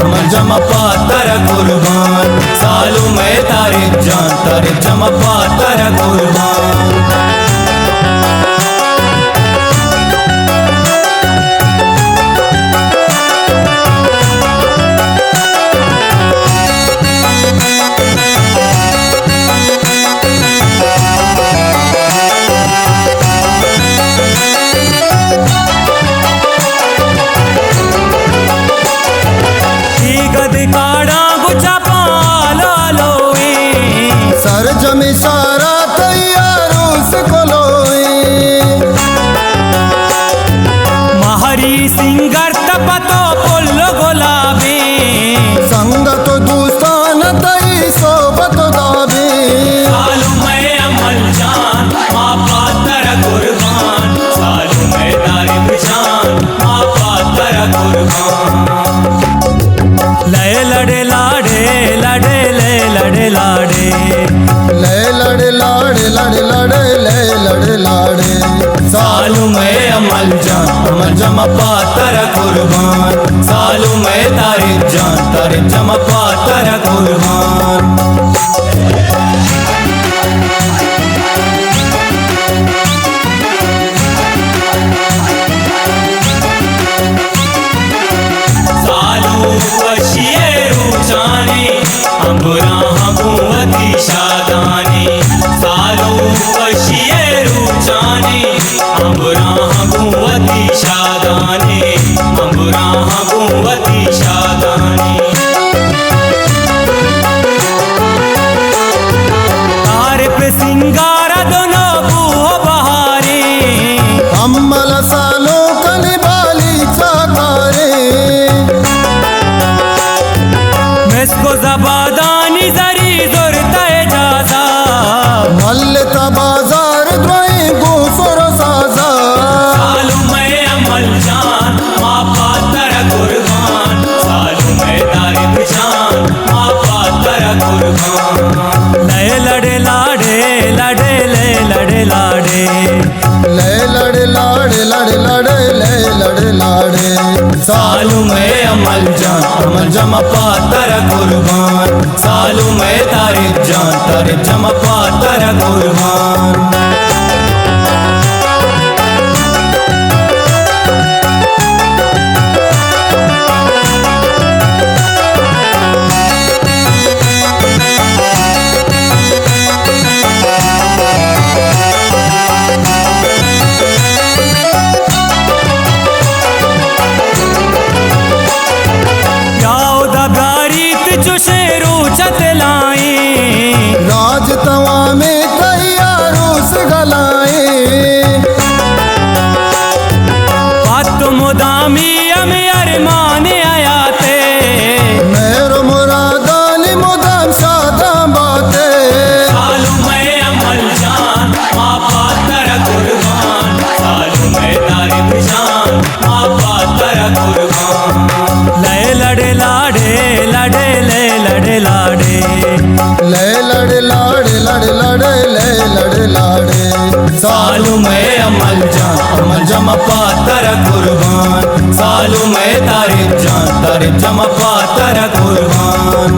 अमल जमा पातर कुर्बान, सालू मैं तारीफ जान तारीफ जमा पातर कुर्बान। सारा तैयारों से महरी सिंगर तपतो पुल्लो गुलाबी, संगत दुस्तान तई सोबत दाबी। सालू मैं अमल जान माँ पातर कुर्बान, सालू मैं तारीफ जान माँ पातर कुर्बान। लय लड़े लाड़े लड़े ले लड़े लाड़े, ले लड़े लाड़े लड़े लड़े ले लड़े लाड़े। सालू मैं अमल जमा पातर कुर्बान, सालू मैं तारीफ जान तारीफ जमा पातर कुर्बान। सालू वशिए रुचानी अंबुरा हबुवती शादानी, सालू वशिए रुचानी अंबुरा हबुवती शादानी, अंबुरा हबुवती शादानी। तारीफ सिंगार दोनों बूहो बहारी, अम्मल सालों कली बाली चाकारे। मेस्को जबादानी जरी जोर तय जाजा, मल्ल बाजार द्वाई गोसर साजा। सालू मैं अमल जान माँ पातर कुर्बान, सालू मैं तारीफ जान माँ पातर कुर्बान। लय लड़े लाड़े लड़े ले लड़े लाड़े, ले लड़े लाड़े लड़े लड़े ले लड़े लाड़े। सालू मैं अमल जमा पातर कुर्बान, सालू मैं तारीफ जान तारीफ जमा पातर कुर्बान। राज तवा में तैयारों से गलाए, बात मुदामी अमी अरमान आयाते, मेरो मुरादानी मुदाम शादा बाते। सालू मैं अमल जान माँ पातर कुर्बान, सालू मैं तारीफ जान माँ पातर कुर्बान। लय लड़े लाड़े लड़े ले लड़े लाड़े, ले लड़े लाड़े लड़े लड़े ले लड़े लाड़े। सालू मैं अमल जमा पातर कुर्बान, सालू मैं तारीफ जान तारीफ जमा पातर कुर्बान।